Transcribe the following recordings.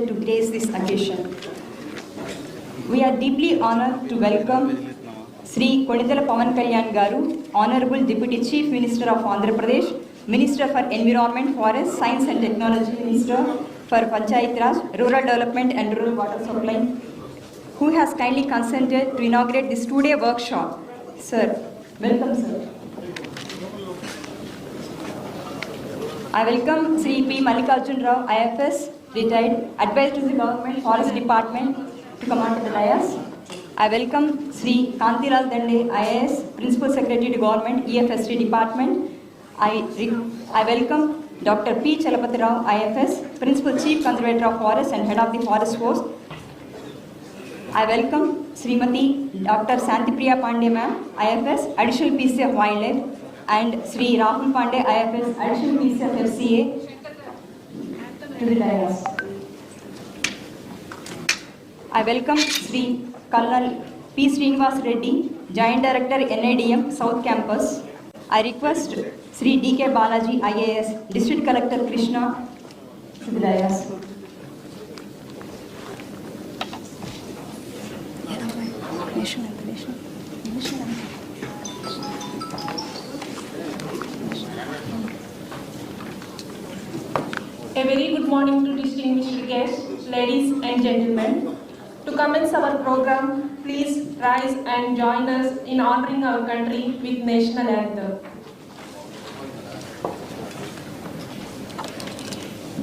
to grace this occasion. We are deeply honored to welcome Sri Konidala Pawan Kalyan Garu, Honorable Deputy Chief Minister of Andhra Pradesh, Minister for Environment, Forest, Science and Technology, Minister for Panchayat Raj, Rural Development and Rural Water Supply, who has kindly consented to inaugurate this two-day workshop. Sir, welcome, sir. I welcome Sri P. Mallikarjun Rao, IFS, retired, advisor to the Government Forest Department, to come on to the dais. I welcome Sri Kantilal Dande, IAS, Principal Secretary to Government, EFST Department. I welcome Dr. P. Chalapati Rao, IFS, Principal Chief Conservator of Forest and Head of the Forest Force. I welcome Srimati Dr. Santipriya Pandey Ma'am, IFS, Additional PC of Wildlife, and Sri Rahul Pandey, IFS, Additional PC of FCA, to the dais. I welcome Sri Colonel P. Srinivas Reddy, Joint Director, NIDM, South Campus. I request Sri D.K. Balaji, IAS, District Collector Krishna, to the dais. A very good morning to distinguished guests, ladies and gentlemen. To commence our program, please rise and join us in honoring our country with national anthem.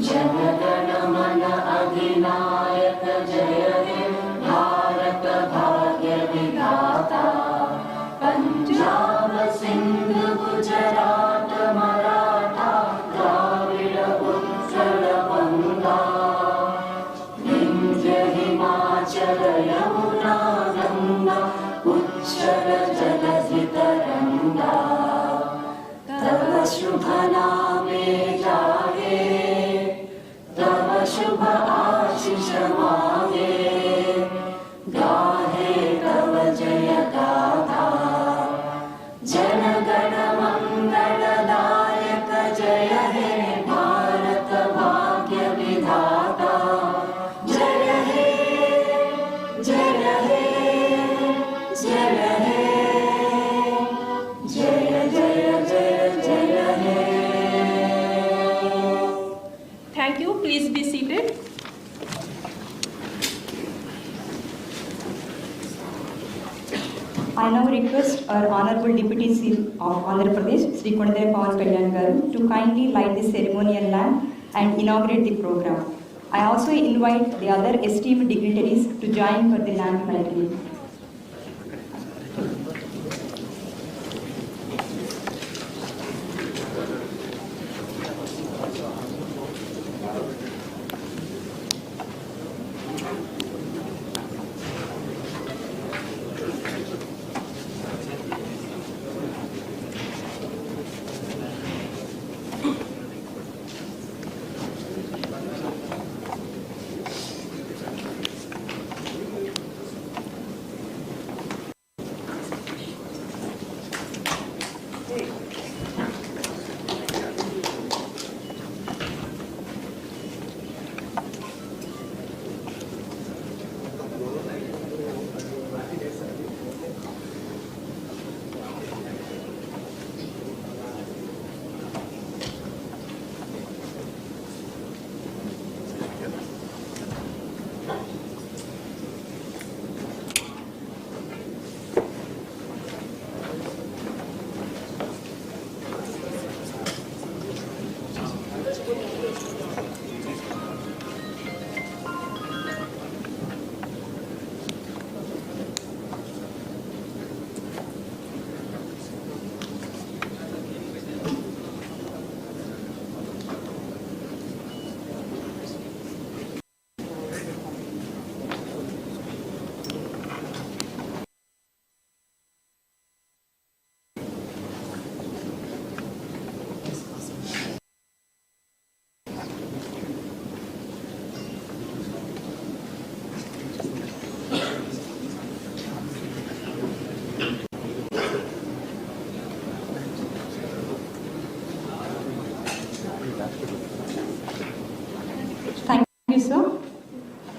Jana Gana Mana अधिनायक जय हे भारत भाग्य विधाता पंजाब सिंध गुजरात मराठा द्राविड उत्कल गंगा विंध्य हिमाचल यमुना गंगा उच्चल जलधि तरंगा तव शुभ नामे जागे तव शुभ आशीष मांगे गाहे तव जय गाथा जनगण मंगलदायक जय हे भारत भाग्य विधाता जय हे जय हे जय हे जय जय जय जय हे. Thank you. Please be seated. I now request our Honorable Deputy Chief of Andhra Pradesh, Sri Konidala Pawan Kalyan Garu, to kindly light the ceremonial lamp and inaugurate the program. I also invite the other esteemed dignitaries to join for the lamp lighting.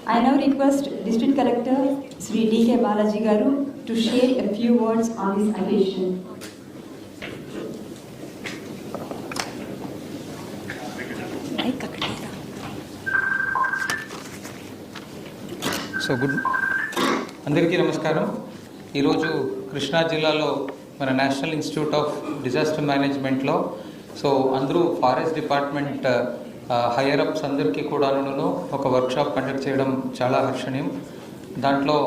I now request District Collector Sri D.K. Balaji Garu to share a few words on this occasion. So అందరికీ నమస్కారం. ఈరోజు కృష్ణా జిల్లాలో మన national institute of disaster మేనేజ్మెంట్లో so అందరూ forest department hire apps అందరికీ కూడాను ఒక వర్క్షాప్ కండక్ట్ చేయడం చాలా హర్షణీయం. దాంట్లో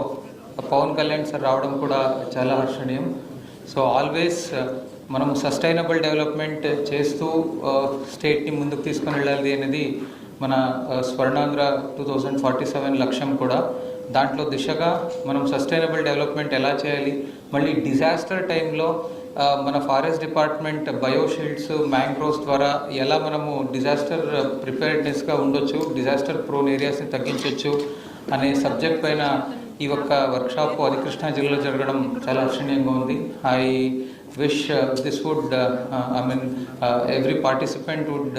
పవన్ కళ్యాణ్ సార్ రావడం కూడా చాలా హర్షణీయం. సో ఆల్వేస్ మనం సస్టైనబుల్ డెవలప్మెంట్ చేస్తూ స్టేట్ని ముందుకు తీసుకుని వెళ్ళాలి అనేది మన స్వర్ణాంధ్ర 2047 లక్ష్యం కూడా. దాంట్లో దిశగా మనం సస్టైనబుల్ డెవలప్మెంట్ ఎలా చేయాలి, మళ్ళీ డిజాస్టర్ టైంలో మన ఫారెస్ట్ డిపార్ట్మెంట్ బయోషీల్డ్స్ మ్యాంగ్రోవ్స్ ద్వారా ఎలా మనము డిజాస్టర్ ప్రిపేర్డ్నెస్గా ఉండొచ్చు, డిజాస్టర్ ప్రోన్ ఏరియాస్ని తగ్గించవచ్చు అనే సబ్జెక్ట్ పైన ఈ ఒక్క వర్క్షాప్ అది కృష్ణా జిల్లాలో జరగడం చాలా హర్షణీయంగా ఉంది. I wish this would every participant would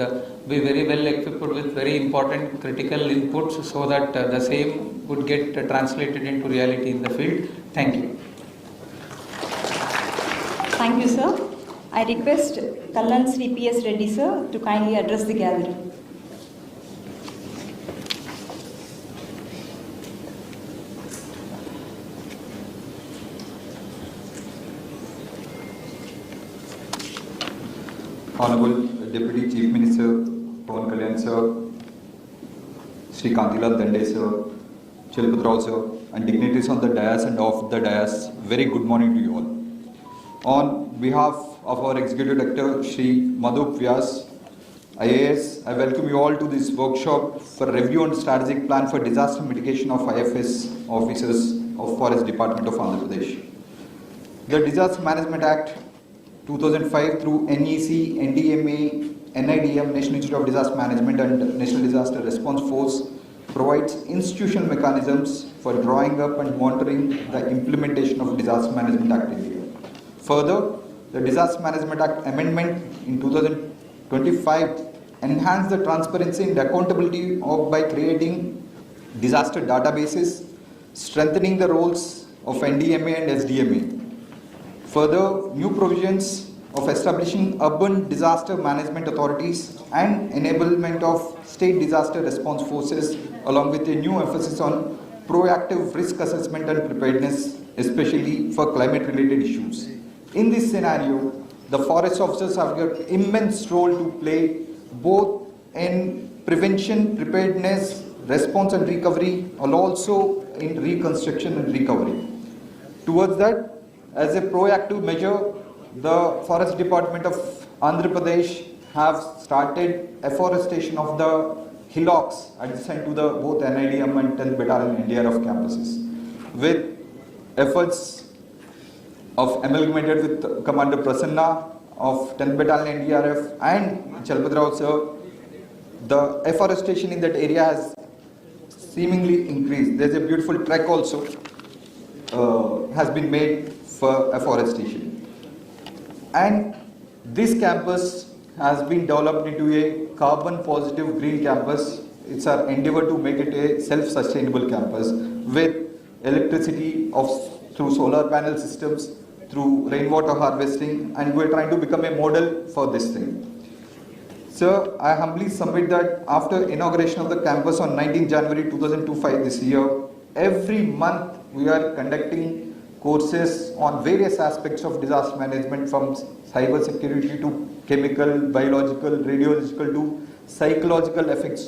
be very well equipped with very important critical inputs so that the same would get translated into reality in the field. Thank you. Thank you, sir. I request Kallan Sri P.S. Reddy, sir, to kindly address the gathering. Honorable Deputy Chief Minister Pawan Kalyan sir, Sri Kantilal Dande sir, Chalapatrao sir, and dignitaries on the dais and off the dais, very good morning to you all. On behalf of our Executive Director Sri Madhup Vyas, IAS, I welcome you all to this workshop for review and strategic plan for disaster mitigation of IFS officers of Forest Department of Andhra Pradesh. The Disaster Management Act 2005 through NEC, NDMA, NIDM, National Institute of Disaster Management and National Disaster Response Force provides institutional mechanisms for drawing up and monitoring the implementation of Disaster Management Act in India. Further, the Disaster Management Act amendment in 2025 enhanced the transparency and accountability by creating disaster databases, strengthening the roles of NDMA and SDMA. Further, new provisions of establishing urban disaster management authorities and enablement of state disaster response forces, along with a new emphasis on proactive risk assessment and preparedness, especially for climate related issues. In this scenario, the forest officers have got immense role to play both in prevention, preparedness, response and recovery, and also in reconstruction and recovery. Towards that, as a proactive measure, the Forest Department of Andhra Pradesh have started afforestation of the hillocks adjacent to the both NIDM and 10th Battalion NDRF campuses, with efforts of amalgamated with Commander Prasanna of 10th Battalion NDRF and Chalapatrao sir. The afforestation in that area has seemingly increased. There's a beautiful trek also has been made for afforestation, and this campus has been developed into a carbon positive green campus. It's our endeavor to make it a self-sustainable campus with electricity through solar panel systems, through rainwater harvesting, and we're trying to become a model for this thing. Sir, I humbly submit that after inauguration of the campus on 19 January 2025 this year, every month we are conducting courses on various aspects of disaster management, from cyber security to chemical, biological, radiological to psychological effects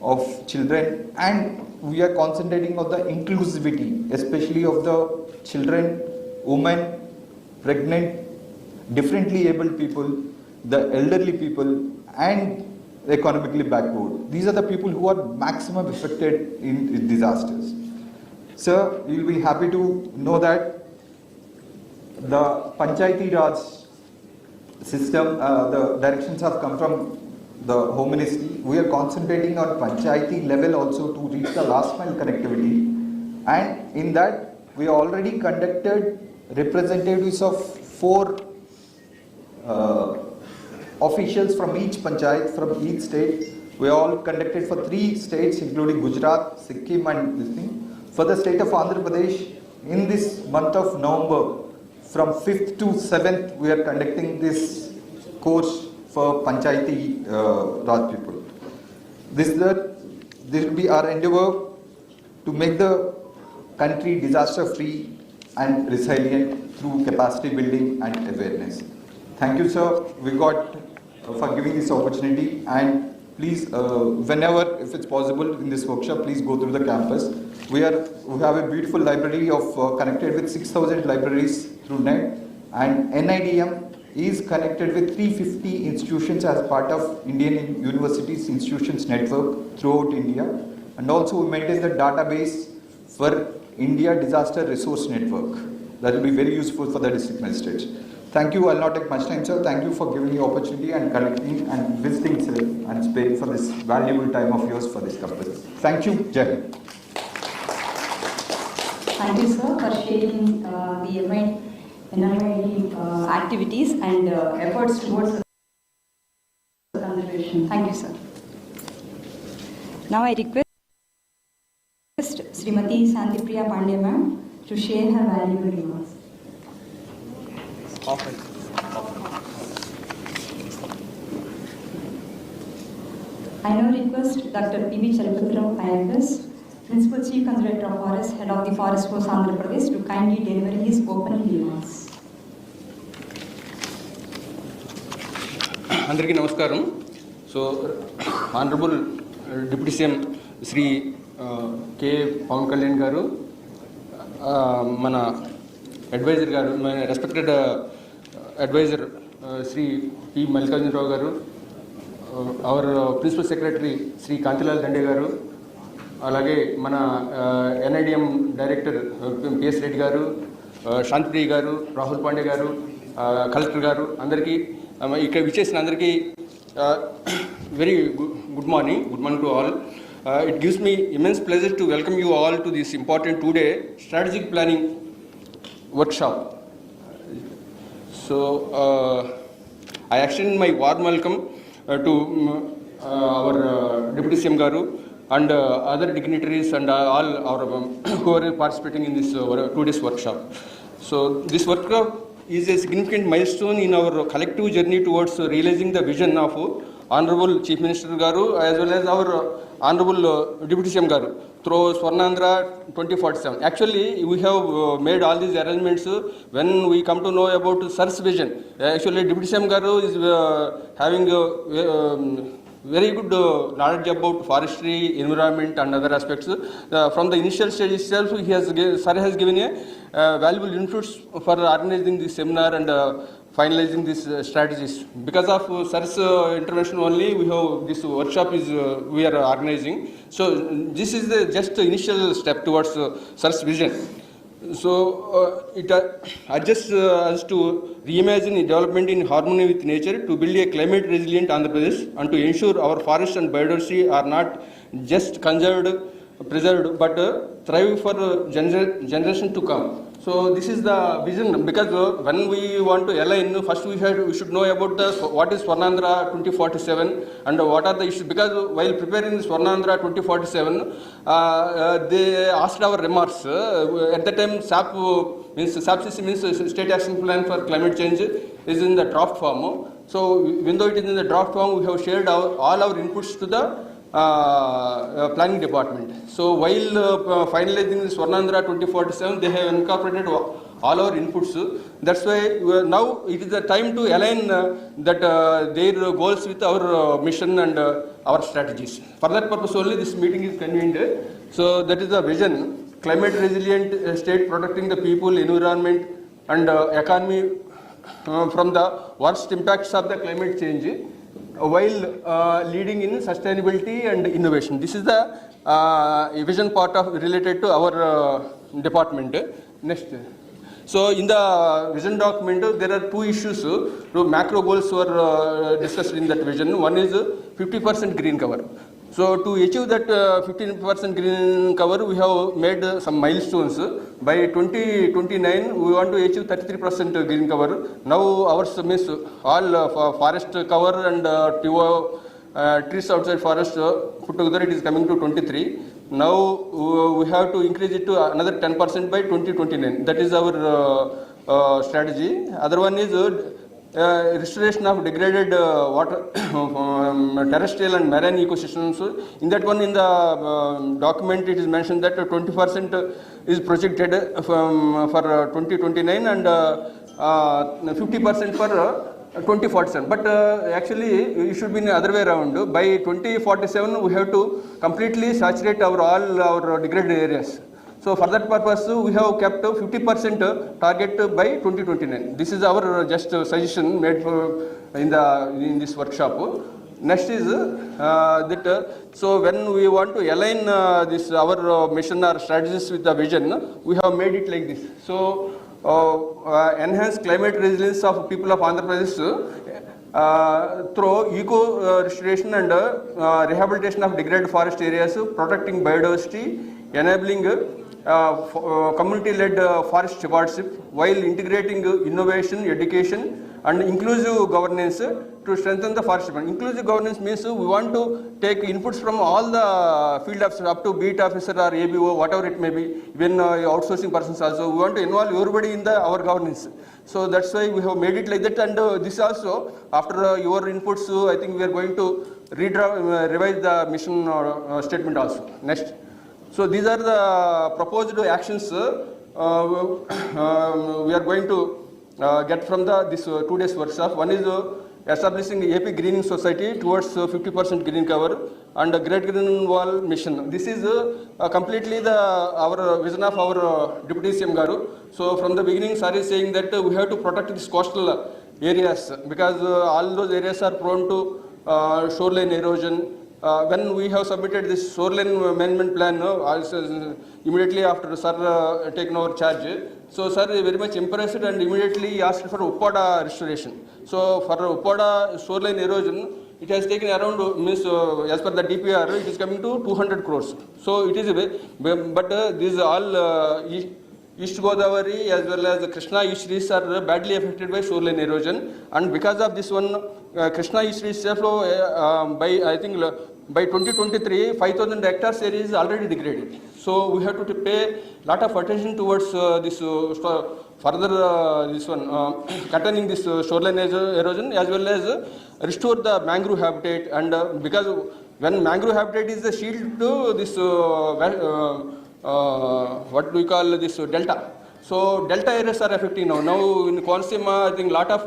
of children, and we are concentrating on the inclusivity, especially of the children, women, pregnant, differently abled people, the elderly people, and economically backward. These are the people who are maximum affected in disasters. Sir, you will be happy to know that the Panchayati Raj system, the directions have come from the Home Ministry. We are concentrating on Panchayati level also to reach the last mile connectivity, and in that we already conducted representatives of 4 officials from each Panchayat, from each state, We all conducted for 3 states, including Gujarat, Sikkim, and this thing. For the state of Andhra Pradesh, in this month of November, from 5th to 7th, we are conducting this course for Panchayati Raj people. This will be our endeavor to make the country disaster-free and resilient through capacity building and awareness. Thank you, sir. We got for giving this opportunity, and please, whenever, if it's possible in this workshop, please go through the campus. We have a beautiful library of connected with 6,000 libraries through net, and NIDM is connected with 350 institutions as part of Indian Universities Institutions Network throughout India, and also we maintain the database for India Disaster Resource Network. That will be very useful for the district magistrates. Thank you. I'll not take much time, sir. Thank you for giving me opportunity and connecting and visiting, sir, and sparing for this valuable time of yours for this campus. Thank you. Jai Hind. Thank you, sir, for sharing the NID activities and efforts towards conservation. Thank you, sir. Now I request Srimati Santipriya Pandey ma'am to share her valuable remarks. I now request Dr. P.V. Chalpatrao, IFS, Principal Chief Conservator of Forest, Head of the Forest Force, Andhra Pradesh, to kindly deliver his opening remarks. Andariki Namaskaram. So, Honorable Deputy CM Sri K. Pawan Kalyan Garu, Mana Advisor Garu, my respected Advisor Sri P. Mallikarjuna Rao Garu, our Principal Secretary Sri Kantilal Dande Garu, alage mana NIDM Director PS Reddy Garu, Shantri Garu, Rahul Pandey Garu, Collector Garu, Andariki, ikkada vichesina andariki very good morning to all. It gives me immense pleasure to welcome you all to this important 2-day strategic planning workshop. So, I extend my warm welcome to our Deputy CM Garu and other dignitaries and all our who are participating in this 2 days workshop. So, this workshop is a significant milestone in our collective journey towards realizing the vision of Honorable Chief Minister Garu as well as our Honorable Deputy CM Garu through Swarnandhra 2047. Actually, we have made all these arrangements when we come to know about SAR's vision. Actually, Deputy CM Garu is having very good knowledge about forestry, environment and other aspects. From the initial stage itself, SAR has given a valuable inputs for organizing this seminar and finalizing these strategies. Because of SAR's intervention only, we have this workshop we are organizing. So this is just the initial step towards SAR's vision. So it adjusts us to reimagine development in harmony with nature to build a climate resilient Andhra Pradesh and to ensure our forests and biodiversity are not just preserved but thrive for generation to come. So this is the vision, because when we want to align, first we should know about what is Swarnandhra 2047 and what are the issues. Because while preparing Swarnandhra 2047, they asked our remarks. At the time, SABC means State Action Plan for Climate Change is in the draft form. So even though it is in the draft form, we have shared all our inputs to the planning department. So while finalizing the Swarnandhra 2047, they have incorporated all our inputs. That's why now it is the time to align their goals with our mission and our strategies. For that purpose only this meeting is convened. So that is the vision: climate resilient state protecting the people, environment and economy from the worst impacts of the climate change, while leading in sustainability and innovation. This is the vision part of related to our department. Next. So in the vision document, there are 2 issues. 2 macro goals were discussed in that vision. One is 50% green cover. So to achieve that 15% green cover, we have made some milestones. By 2029, we want to achieve 33% green cover. Now ours means all forest cover and trees outside forest put together it is coming to 23. Now we have to increase it to another 10% by 2029. That is our strategy. Other one is restoration of degraded water, terrestrial and marine ecosystems. In that one, in the document, it is mentioned that 20% is projected for 2029 and 50% for 2047. But actually, it should be in the other way around. By 2047, we have to completely saturate all our degraded areas. So for that purpose, we have kept 50% target by 2029. This is our just suggestion made in this workshop. Next is so when we want to align this our mission or strategies with the vision, we have made it like this. So enhance climate resilience of people of Andhra Pradesh through eco restoration and rehabilitation of degraded forest areas, protecting biodiversity, enabling community-led forest stewardship while integrating innovation, education and inclusive governance to strengthen the forest. Inclusive governance means we want to take inputs from all the field officers up to beat officer or ABO, whatever it may be, even outsourcing persons also. We want to involve everybody in our governance. So that's why we have made it like that, and this also, after your inputs, I think we are going to revise the mission statement also. Next. So these are the proposed actions we are going to get from this 2 days workshop. One is establishing AP Greening Society towards 50% green cover and Great Green Wall mission. This is completely our vision of our Deputy CM Garu. So from the beginning, sir is saying that we have to protect these coastal areas because all those areas are prone to shoreline erosion. When we have submitted this shoreline management plan, immediately after sir taken over charge, so sir is very much impressed and immediately asked for Uppada restoration. So for Uppada shoreline erosion, it has taken around, as per the DPR, it is coming to 200 crores. So it is, but these all East Godavari as well as Krishna Estuaries are badly affected by shoreline erosion, and because of this one, Krishna Estuaries by 2023, 5,000 hectares area is already degraded. So we have to pay a lot of attention towards this further containing this shoreline erosion as well as restore the mangrove habitat, and because when mangrove habitat is the shield to this what do we call this delta. So delta areas are affecting now. Now in Konaseema, I think lot of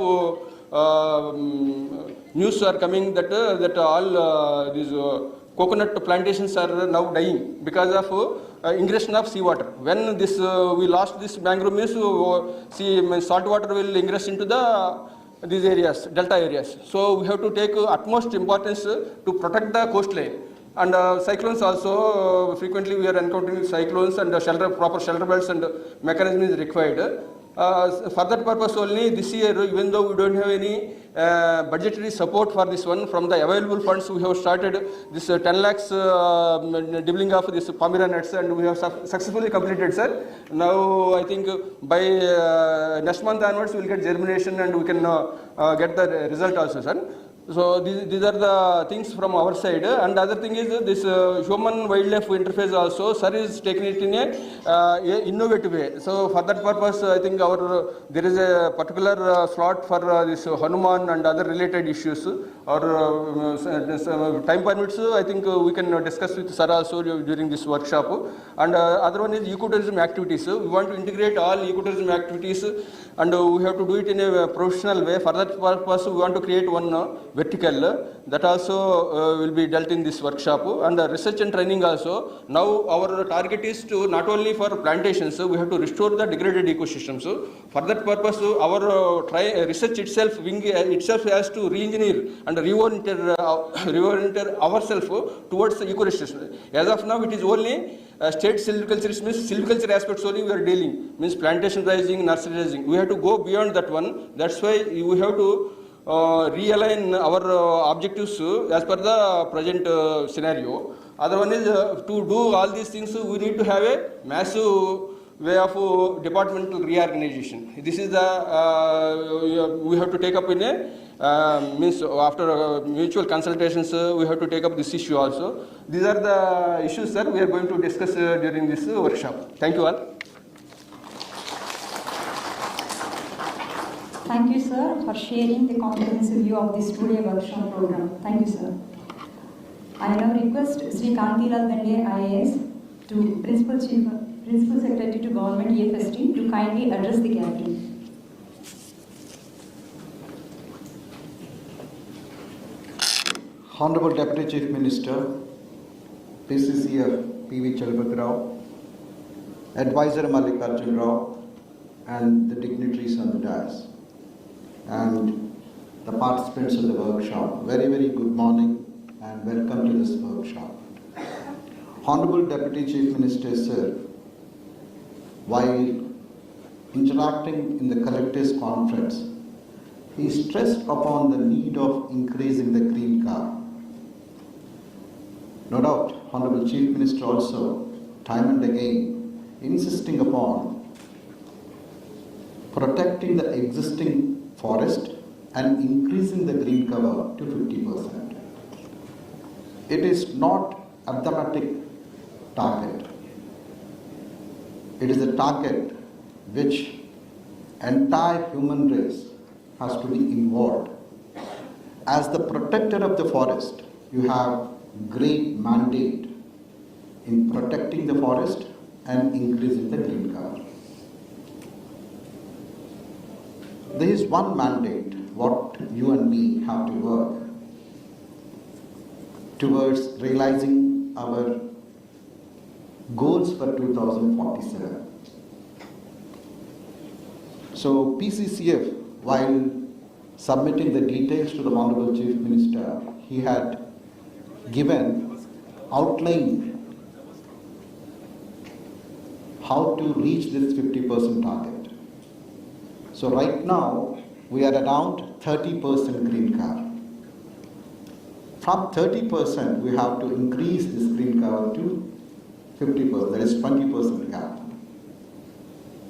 news are coming that all these coconut plantations are now dying because of ingression of seawater. When this we lost this mangrove means salt water will ingress into these areas, delta areas. So we have to take utmost importance to protect the coastline. And cyclones also, frequently we are encountering cyclones, and proper shelter belts and mechanism is required. For that purpose only, this year, even though we don't have any budgetary support for this one, from the available funds we have started this 10 lakhs dibbling of this pomegranates, and we have successfully completed, sir. Now I think by next month onwards we will get germination and we can get the result also, sir. So these are the things from our side, and the other thing is this human wildlife interface also. Sir is taking it in a innovative way. So for that purpose, I think there is a particular slot for this Hanuman and other related issues, or time permits. I think we can discuss with Sir also during this workshop. And other one is ecotourism activities. We want to integrate all ecotourism activities, and we have to do it in a professional way. For that purpose, we want to create one vertical that also will be dealt in this workshop, and research and training also. Now our target is to not only for plantations, we have to restore the degraded ecosystems. For that purpose, our research itself has to re-engineer and reorientate ourselves towards the ecosystem. As of now, it is only state silviculture, means silviculture aspects only we are dealing, means plantation raising, nursery raising. We have to go beyond that one. That's why we have to realign our objectives as per the present scenario. Other one is to do all these things, we need to have a massive way of departmental reorganization. This is the we have to take up in a means after mutual consultations, we have to take up this issue also. These are the issues, sir, we are going to discuss during this workshop. Thank you all. Thank you, sir, for sharing the comprehensive view of this two-day workshop program. Thank you, sir. I now request Sri Kantilal Dande, IAS, to Principal Secretary to Government EFST, to kindly address the gathering. Honorable Deputy Chief Minister, PCCF P.V. Chalpati Rao, Advisor Mallikarjun Rao, and the dignitaries on the dais, and the participants of the workshop. Very, very good morning and welcome to this workshop. Honorable Deputy Chief Minister, sir, while interacting in the collectors' conference, he stressed upon the need of increasing the green car. No doubt, Honorable Chief Minister also, time and again, insisting upon protecting the existing forest and increasing the green cover to 50%. It is not arithmetic target. It is a target which entire human race has to be involved. As the protector of the forest, you have great mandate in protecting the forest and increasing the green cover. There is one mandate what you and me have to work towards realizing our goals for 2047. So PCCF, while submitting the details to the Honorable Chief Minister, he had given outline how to reach this 50% target. So right now we are around 30% green cover. From 30% we have to increase this green cover to 50%, that is 20% gap.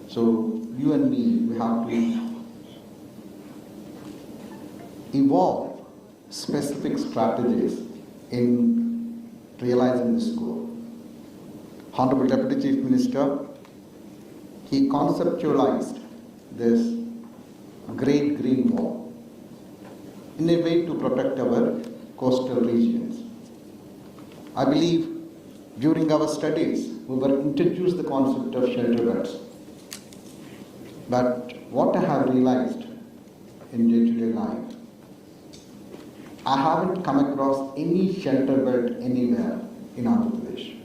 So you and me, we have to evolve specific strategies in realizing this goal. Honorable Deputy Chief Minister, he conceptualized this Great Green Wall in a way to protect our coastal regions. I believe during our studies we were introduced the concept of shelter belts. But what I have realized in day-to-day life, I haven't come across any shelter belt anywhere in Andhra Pradesh.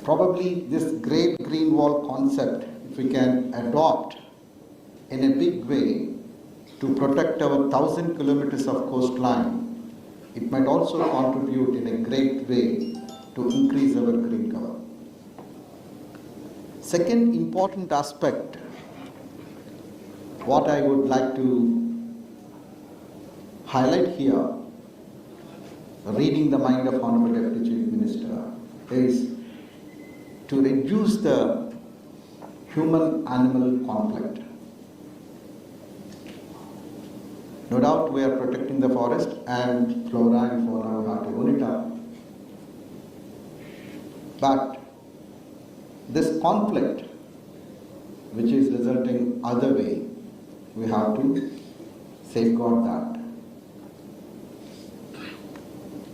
Probably this Great Green Wall concept, if we can adopt in a big way to protect our 1,000 kilometers of coastline, it might also contribute in a great way to increase our green cover. Second important aspect, what I would like to highlight here, reading the mind of Honorable Deputy Chief Minister, is to reduce the human-animal conflict. No doubt we are protecting the forest and flora and fauna, we have to own it up. But this conflict, which is resulting other way, we have to safeguard that.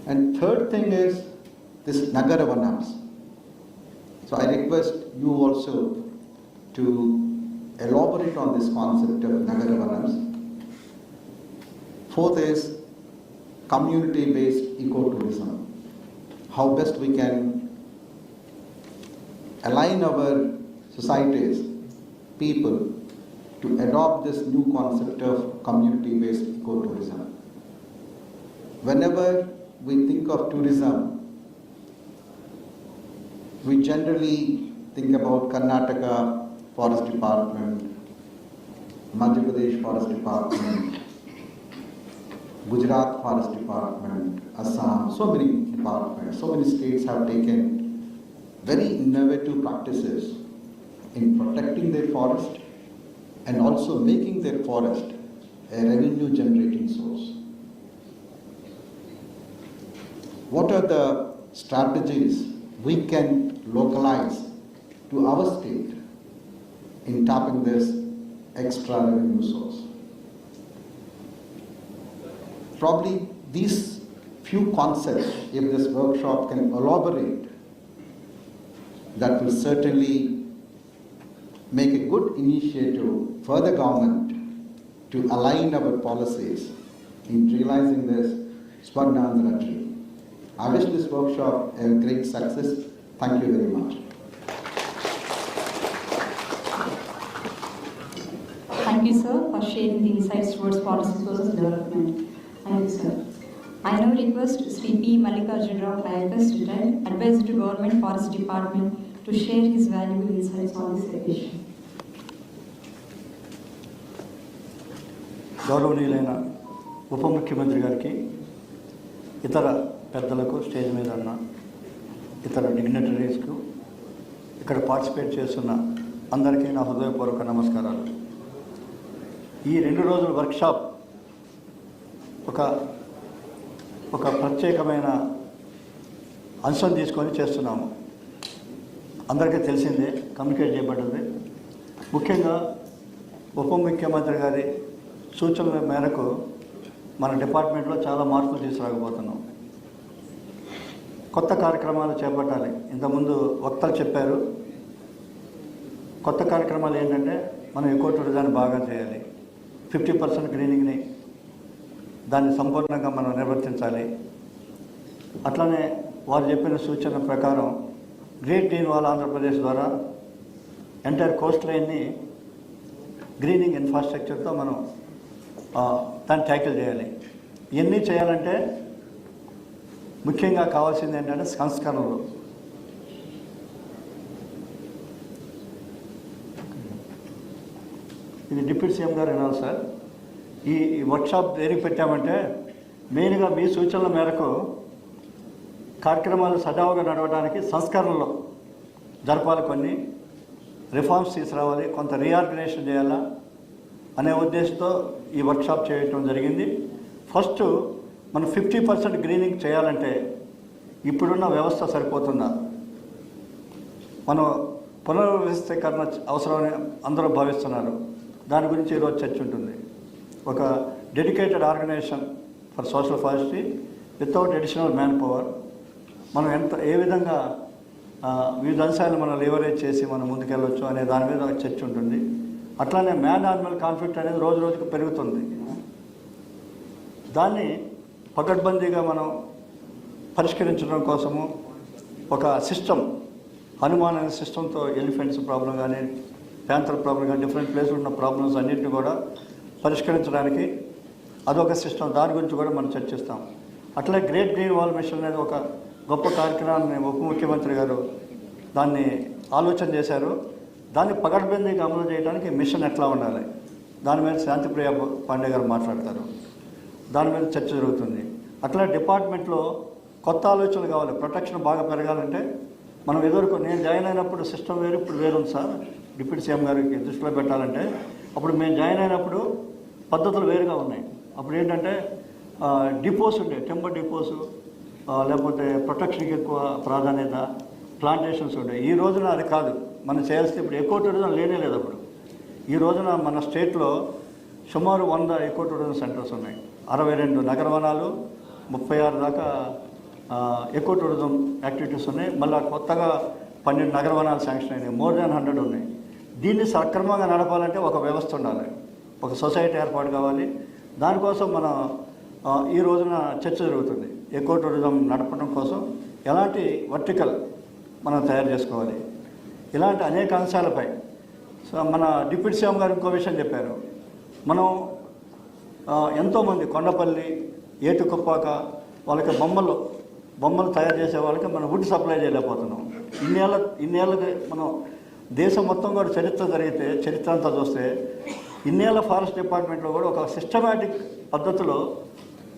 And third thing is this Nagara Vanams. So I request you also to elaborate on this concept of Nagara Vanams. Fourth is community-based ecotourism. How best we can align our societies, people, to adopt this new concept of community-based ecotourism. Whenever we think of tourism, we generally think about Karnataka Forest Department, Madhya Pradesh Forest Department, Gujarat Forest Department, Assam, so many departments, so many states have taken very innovative practices in protecting their forest and also making their forest a revenue generating source. What are the strategies we can localize to our state in tapping this extra revenue source? Probably these few concepts, if this workshop can elaborate, that will certainly make a good initiative for the government to align our policies in realizing this Swarna Andhra dream. I wish this workshop a great success. Thank you very much. Thank you, sir, for sharing the insights towards policy sources development. Thank you, sir. I now request Sri P. Mallikarjun Rao, IFS, retired, Advisor to Government Forest Department, to share his valuable insights on this occasion. గౌరవనీయులైన ఉప ముఖ్యమంత్రి గారికి, ఇతర పెద్దలకు, stage మీద ఉన్న ఇతర డిగ్నిటరీస్కు, ఇక్కడ పార్టిసిపేట్ చేస్తున్న అందరికీ నా హృదయపూర్వక నమస్కారాలు. ఈ 2 రోజుల వర్క్షాప్ ఒక ప్రత్యేకమైన అంశం తీసుకొని చేస్తున్నాము. అందరికీ తెలిసిందే, కమ్యూనికేట్ చేయబడ్డది. ముఖ్యంగా ఉప ముఖ్యమంత్రి గారి సూచనల మేరకు మన డిపార్ట్మెంట్లో చాలా మార్పులు తీసుకురాకపోతున్నాం. కొత్త కార్యక్రమాలు చేపట్టాలి. ఇంతకుముందు వక్తలు చెప్పారు. కొత్త కార్యక్రమాలు ఏంటంటే, మనం ఎకో టూరిజాన్ని బాగా చేయాలి. 50% గ్రీనింగ్ని దాన్ని సంపూర్ణంగా మనం నిర్వర్తించాలి. అట్లనే వారు చెప్పిన సూచన ప్రకారం గ్రేట్ గ్రీన్ వాల్ ఆంధ్రప్రదేశ్ ద్వారా ఎంటైర్ కోస్ట్ లైన్ని గ్రీనింగ్ ఇన్ఫ్రాస్ట్రక్చర్తో మనం దాన్ని ట్యాకిల్ చేయాలి. ఇవన్నీ చేయాలంటే ముఖ్యంగా కావాల్సింది ఏంటంటే సంస్కరణలు. ఇది డిప్యూటీ సీఎం గారు వినాలి సార్. ఈ వర్క్షాప్ దేనికి పెట్టామంటే, మెయిన్గా మీ సూచనల మేరకు కార్యక్రమాలు సజావుగా నడవడానికి సంస్కరణలు జరపాలి, కొన్ని రిఫార్మ్స్ తీసుకురావాలి, కొంత రీఆర్గనైజేషన్ చేయాలా అనే ఉద్దేశంతో ఈ వర్క్షాప్ చేయటం జరిగింది. ఫస్ట్ మనం 50% గ్రీనింగ్ చేయాలంటే ఇప్పుడున్న వ్యవస్థ సరిపోతుందా, మనం పునర్వ్యవస్థీకరణ అవసరమని అందరూ భావిస్తున్నారు. దాని గురించి ఈరోజు చర్చ ఉంటుంది. ఒక dedicated organisation for social forestry without additional manpower, మనం ఏ విధంగా వివిధ అంశాలను మనం లివరేజ్ చేసి మనం ముందుకెళ్ళవచ్చు అనే దాని మీద చర్చ ఉంటుంది. అట్లానే మ్యాన్ యానిమల్ కాన్ఫ్లిక్ట్ అనేది రోజు రోజుకు పెరుగుతుంది. దాన్ని పకడ్బందీగా మనం పరిష్కరించడం కోసము ఒక సిస్టమ్, హనుమాన్ అనే సిస్టంతో ఎలిఫెంట్స్ ప్రాబ్లం కానీ, ప్యాంథర్ ప్రాబ్లం కానీ, డిఫరెంట్ ప్లేస్లో ఉన్న ప్రాబ్లమ్స్ అన్నింటినీ కూడా పరిష్కరించడానికి అదొక సిస్టమ్. దాని గురించి కూడా మనం చర్చిస్తాం. అట్లే గ్రేట్ గ్రీన్ వాల్ మిషన్ అనేది ఒక గొప్ప కార్యక్రమాన్ని ఉప ముఖ్యమంత్రి గారు దాన్ని ఆలోచన చేశారు. దాన్ని పకడ్బందీగా అమలు చేయడానికి మిషన్ ఎట్లా ఉండాలి, దాని మీద శాంతిప్రియ పాండే గారు మాట్లాడతారు. దాని మీద చర్చ జరుగుతుంది. అట్లా డిపార్ట్మెంట్లో కొత్త ఆలోచనలు కావాలి. ప్రొటెక్షన్ బాగా పెరగాలంటే మనం ఎదుర్కొ, నేను జాయిన్ అయినప్పుడు సిస్టమ్ వేరు, ఇప్పుడు వేరుంది సార్. డిప్యూటీ సీఎం గారికి దృష్టిలో పెట్టాలంటే, అప్పుడు మేము జాయిన్ అయినప్పుడు పద్ధతులు వేరుగా ఉన్నాయి. అప్పుడు ఏంటంటే డిపోస్ ఉండే, టెంపర్ డిపోసు, లేకపోతే ప్రొటెక్షన్కి ఎక్కువ ప్రాధాన్యత, ప్లాంటేషన్స్ ఉండే. ఈ రోజున అది కాదు. మనం చేయాల్సింది ఇప్పుడు ఎకో టూరిజం లేనే లేదు. అప్పుడు ఈ రోజున మన స్టేట్లో సుమారు 100 ఎకో టూరిజం సెంటర్స్ ఉన్నాయి. 62 నగరవనాలు, 36 దాకా ఎకో టూరిజం యాక్టివిటీస్ ఉన్నాయి. మళ్ళీ కొత్తగా 12 నగరవనాలు శాంక్షన్ అయినాయి. మోర్ దాన్ 100 ఉన్నాయి. దీన్ని సక్రమంగా నడపాలంటే ఒక వ్యవస్థ ఉండాలి, ఒక సొసైటీ ఏర్పాటు కావాలి. దానికోసం మన ఈ రోజున చర్చ జరుగుతుంది. ఎకో టూరిజం నడపడం కోసం ఎలాంటి వర్టికల్ మనం తయారు చేసుకోవాలి, ఇలాంటి అనేక అంశాలపై. సో మన డిప్యూటీ సీఎం గారు ఇంకో విషయం చెప్పారు. మనం ఎంతోమంది కొండపల్లి, ఏటుకుప్పాక వాళ్ళకి బొమ్మలు తయారు చేసే వాళ్ళకి మనం వుడ్ సప్లై చేయలేకపోతున్నాం. ఇన్నేళ్ళకి మనం దేశం మొత్తం కూడా చరిత్ర అంతా చూస్తే ఇన్నేళ్ళ ఫారెస్ట్ డిపార్ట్మెంట్లో కూడా ఒక సిస్టమేటిక్ పద్ధతిలో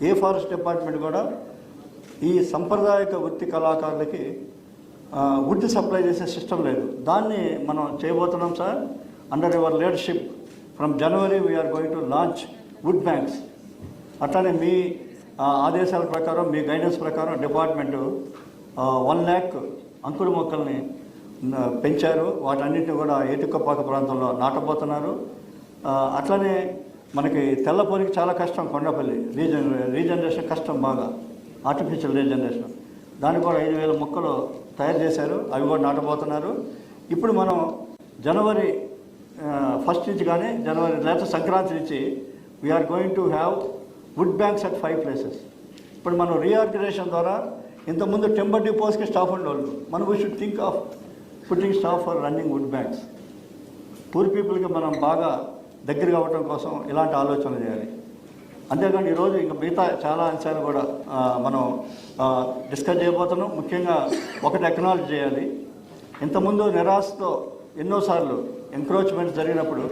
ఏ ఫారెస్ట్ డిపార్ట్మెంట్ కూడా ఈ సంప్రదాయక వృత్తి కళాకారులకి వుడ్ సప్లై చేసే సిస్టమ్ లేదు. దాన్ని మనం చేయబోతున్నాం sir. Under your leadership from January we are going to launch wood banks. అట్లానే మీ ఆదేశాల ప్రకారం, మీ గైడెన్స్ ప్రకారం డిపార్ట్మెంటు 1 lakh అంకుర మొక్కల్ని పెంచారు. వాటన్నిటిని కూడా ఏటుకపాక ప్రాంతంలో నాటబోతున్నారు. అట్లనే మనకి తెల్లపూరికి చాలా కష్టం, కొండపల్లి రీజనరేషన్ కష్టం బాగా, ఆర్టిఫిషియల్ రీజనరేషన్. దానికి కూడా 5,000 మొక్కలు తయారు చేశారు, అవి కూడా నాటబోతున్నారు. ఇప్పుడు మనం జనవరి 1st నుంచి కానీ జనవరి లేదా సంక్రాంతి నుంచి we are going to have wood banks at 5 places. ఇప్పుడు మనం రీఆర్గనైజేషన్ ద్వారా ఇంతకుముందు టెంబర్ డిపోస్కి స్టాఫ్ ఉండేవాళ్ళు, మనం we should think of putting staff for running wood banks. Poor పీపుల్కి మనం బాగా దగ్గరగా అవ్వడం కోసం ఇలాంటి ఆలోచనలు చేయాలి. అంతేకాని ఈరోజు ఇంకా మిగతా చాలా అంశాలు కూడా మనం డిస్కస్ చేయబోతున్నాం. ముఖ్యంగా ఒకటి అక్నాలెడ్జ్ చేయాలి. ఇంతకుముందు నిరాశతో ఎన్నోసార్లు ఎంక్రోచ్మెంట్స్ జరిగినప్పుడు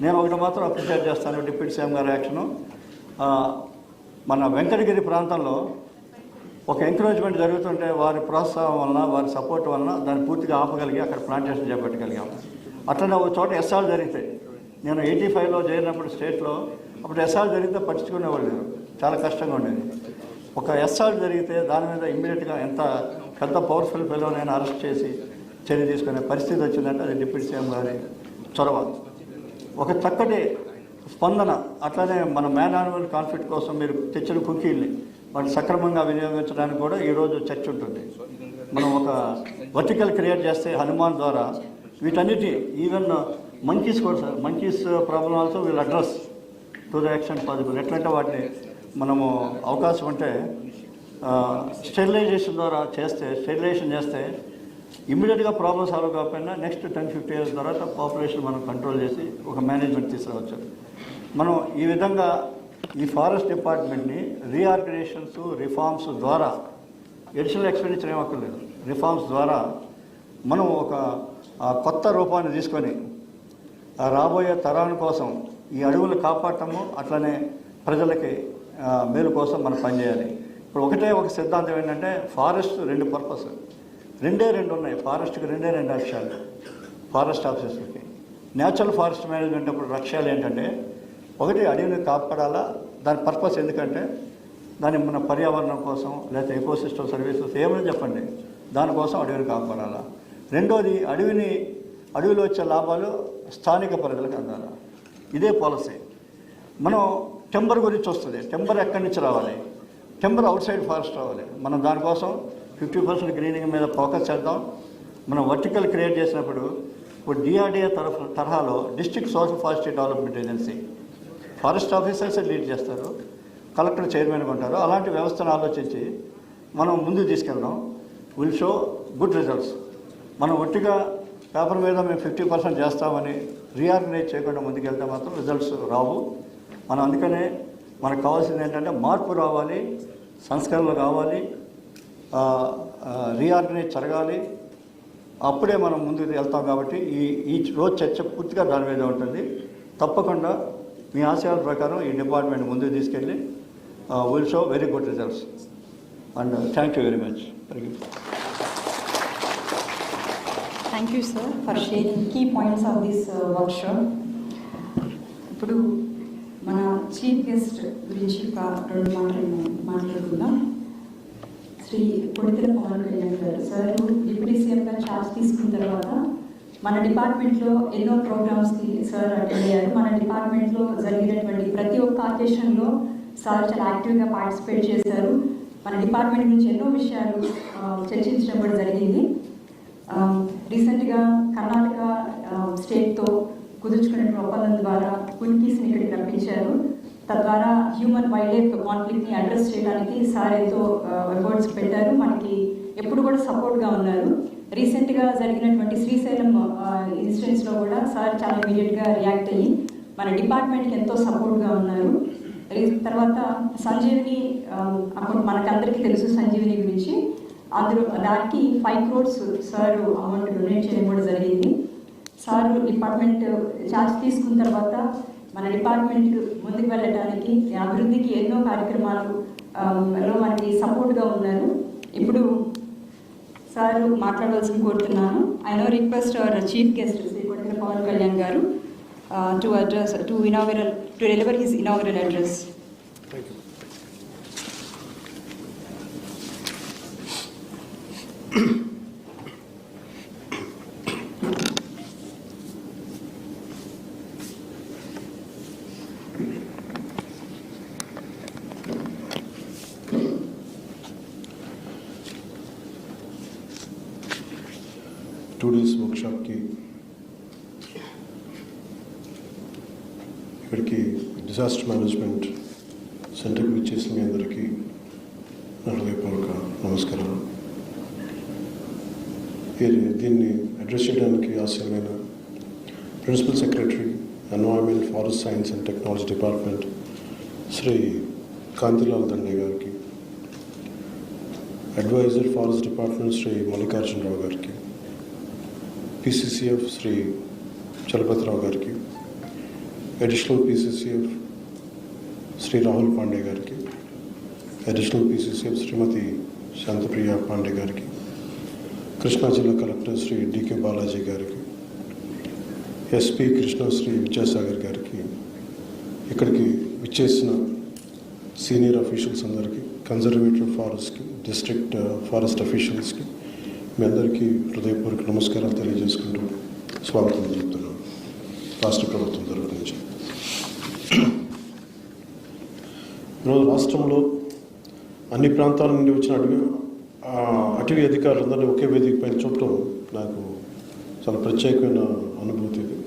నేను ఒకటి మాత్రం అప్రిషియేట్ చేస్తాను, డిప్యూటీ సీఎం గారి యాక్షను. మన వెంకటగిరి ప్రాంతంలో ఒక ఎంకరేజ్మెంట్ జరుగుతుంటే వారి ప్రోత్సాహం వలన, వారి సపోర్ట్ వలన దాన్ని పూర్తిగా ఆపగలిగి అక్కడ ప్లాంటేషన్ చేపట్టగలిగాము. అట్లనే ఒక చోట ఎస్ఆర్ జరిగితే, నేను 85లో చేరినప్పుడు స్టేట్లో, అప్పుడు ఎస్ఆర్ జరిగితే పట్టించుకునేవాళ్ళు లేరు, చాలా కష్టంగా ఉండేది. ఒక ఎస్ఆర్ జరిగితే దాని మీద ఇమ్మీడియట్గా ఎంత పెద్ద పవర్ఫుల్ ఫెలోనైనా అరెస్ట్ చేసి చర్య తీసుకునే పరిస్థితి వచ్చిందంటే అది డిప్యూటీ సీఎం గారి చొరవ. ఒక చక్కటి స్పందన. అట్లనే మన మ్యాన్ యానిమల్ కాన్ఫ్లిక్ట్ కోసం మీరు తెచ్చిన కుకీల్ని వాటిని సక్రమంగా వినియోగించడానికి కూడా ఈరోజు చర్చ ఉంటుంది. మనం ఒక వర్టికల్ క్రియేట్ చేస్తే హనుమాన్ ద్వారా వీటన్నిటి, ఈవెన్ మంకీస్ కూడా sir, monkeys problem also will address to the extent possible. ఎట్లంటే వాటిని మనము అవకాశం ఉంటే స్టెరిలైజేషన్ ద్వారా స్టెరిలైజేషన్ చేస్తే ఇమ్మీడియట్గా ప్రాబ్లమ్ సాల్వ్ కాకపోయినా నెక్స్ట్ 10-15 years తర్వాత పాపులేషన్ మనం కంట్రోల్ చేసి ఒక మేనేజ్మెంట్ తీసుకురావచ్చు. మనం ఈ విధంగా ఈ ఫారెస్ట్ డిపార్ట్మెంట్ని రీఆర్గనైజేషన్స్, రిఫార్మ్స్ ద్వారా, ఎడిషనల్ ఎక్స్పెండిచర్ ఏమక్కర్లేదు, రిఫార్మ్స్ ద్వారా మనం ఒక కొత్త రూపాన్ని తీసుకొని రాబోయే తరాల కోసం ఈ అడవులు కాపాడటము, అట్లనే ప్రజలకి మేలు కోసం మనం పనిచేయాలి. ఇప్పుడు ఒక సిద్ధాంతం ఏంటంటే ఫారెస్ట్ 2 పర్పస్, 2 ఉన్నాయి. ఫారెస్ట్కి 2 లక్ష్యాలు ఫారెస్ట్ ఆఫీసర్స్కి. న్యాచురల్ ఫారెస్ట్ మేనేజ్మెంట్ అప్పుడు లక్ష్యాలు ఏంటంటే, ఒకటి అడవిని కాపాడాలా, దాని పర్పస్ ఎందుకంటే దాని మన పర్యావరణం కోసం, లేకపోతే ఎకోసిస్టమ్ సర్వీసెస్ ఏమని చెప్పండి, దానికోసం అడవిని కాపాడాలా. రెండోది అడవిలో వచ్చే లాభాలు స్థానిక ప్రజలకు అందాలి. ఇదే పాలసీ. మనం టెంబర్ గురించి వస్తుంది. టెంబర్ ఎక్కడి నుంచి రావాలి? టెంబర్ అవుట్ సైడ్ ఫారెస్ట్ రావాలి. మనం దానికోసం 50% గ్రీనింగ్ మీద ఫోకస్ చేద్దాం. మనం వర్టికల్ క్రియేట్ చేసినప్పుడు ఇప్పుడు డిఆర్డిఏ తరహాలో district social forestry development agency forest officers lead చేస్తారు, కలెక్టర్ చైర్మన్గా ఉంటారు. అలాంటి వ్యవస్థను ఆలోచించి మనం ముందుకు తీసుకెళ్దాం. Will show good results. మనం ఒట్టిగా పేపర్ మీద మేము 50% చేస్తామని రీఆర్గనైజ్ చేయకుండా ముందుకెళ్తే మాత్రం రిజల్ట్స్ రావు. మనం అందుకనే మనకు కావాల్సింది ఏంటంటే మార్పు రావాలి, సంస్కరణలు కావాలి, రీఆర్గనైజ్ జరగాలి. అప్పుడే మనం ముందుకు వెళ్తాం. కాబట్టి ఈ రోజు చర్చ పూర్తిగా దాని మీద ఉంటుంది. తప్పకుండా మీ ఆశయాల ప్రకారం ఈ డిపార్ట్మెంట్ ముందుకు తీసుకెళ్ళి will show very good results. And thank you very much. Thank you, sir, for sharing key points of this workshop. ఇప్పుడు మన చీఫ్ గెస్ట్ గురించి ఒక 2 మాట్లాడుకుందాం. శ్రీ కొడితెల పవన్ కళ్యాణ్ గారు. సార్ డిప్యూటీ సీఎంగా ఛార్జ్ తీసుకున్న తర్వాత మన డిపార్ట్మెంట్లో ఎన్నో ప్రోగ్రామ్స్కి సార్ అటెండ్ అయ్యారు. మన డిపార్ట్మెంట్లో జరిగినటువంటి ప్రతి ఒక్క అకేషన్లో సార్ చాలా యాక్టివ్గా పార్టిసిపేట్ చేశారు. మన డిపార్ట్మెంట్ గురించి ఎన్నో విషయాలు చర్చించడం కూడా జరిగింది. రీసెంట్గా కర్ణాటక స్టేట్తో కుదుర్చుకునే ఒప్పందం ద్వారా కున్కీస్ని ఇక్కడికి రప్పించారు. తద్వారా హ్యూమన్ వైల్డ్ లైఫ్ కాన్ఫ్లిక్ట్ని అడ్రస్ చేయడానికి సార్ ఎంతో ఎఫర్ట్స్ పెట్టారు. మనకి ఎప్పుడు కూడా సపోర్ట్గా ఉన్నారు. రీసెంట్గా జరిగినటువంటి శ్రీశైలం ఇన్సిడెంట్స్లో కూడా సార్ చాలా ఇమీడియట్గా రియాక్ట్ అయ్యి మన డిపార్ట్మెంట్కి ఎంతో సపోర్ట్గా ఉన్నారు. తర్వాత సంజీవిని, అప్పుడు మనకందరికీ తెలుసు సంజీవిని గురించి. అందులో దానికి 5 crores సార్ అమౌంట్ డొనేట్ చేయడం కూడా జరిగింది. సార్ డిపార్ట్మెంట్ ఛార్జ్ తీసుకున్న తర్వాత మన డిపార్ట్మెంట్ ముందుకు వెళ్ళడానికి, అభివృద్ధికి ఎన్నో కార్యక్రమాలలో మనకి సపోర్ట్గా ఉన్నారు. ఇప్పుడు సార్ మాట్లాడవలసిన కోరుతున్నాను. I now request our chief guest Shri Koditela Pawan Kalyan garu to to deliver his inaugural address. Thank you. Today's workshop की ఇక్కడికి డిజాస్టర్ మేనేజ్మెంట్ సెంటర్కి విచ్చేసిన మీ అందరికీ నా హృదయపూర్వక నమస్కారాలు. దీన్ని అడ్రస్ చేయడానికి ఆశయమైన principal secretary environment forest science and technology department Shri Kantilal Dande గారికి, advisor forest department Shri Mallikarjunarao గారికి, PCCF శ్రీ చలపతిరావు గారికి, అడిషనల్ PCCF శ్రీ రాహుల్ పాండే గారికి, అడిషనల్ PCCF శ్రీమతి శాంతప్రియ పాండే గారికి, కృష్ణా జిల్లా కలెక్టర్ శ్రీ DK బాలాజీ గారికి, SP కృష్ణ శ్రీ విద్యాసాగర్ గారికి, ఇక్కడికి విచ్చేసిన సీనియర్ అఫీషియల్స్ అందరికీ, కన్జర్వేటివ్ ఫారెస్ట్కి, డిస్ట్రిక్ట్ ఫారెస్ట్ అఫీషియల్స్కి మీ అందరికీ హృదయపూర్వక నమస్కారాలు తెలియజేసుకుంటూ స్వాగతం చెప్తున్నాను రాష్ట్ర ప్రభుత్వం తరఫు నుంచి. ఈరోజు రాష్ట్రంలో అన్ని ప్రాంతాల నుండి వచ్చిన అటవీ అధికారులందరినీ ఒకే వేదిక పైన చూడటం నాకు చాలా ప్రత్యేకమైన అనుభూతి ఇది.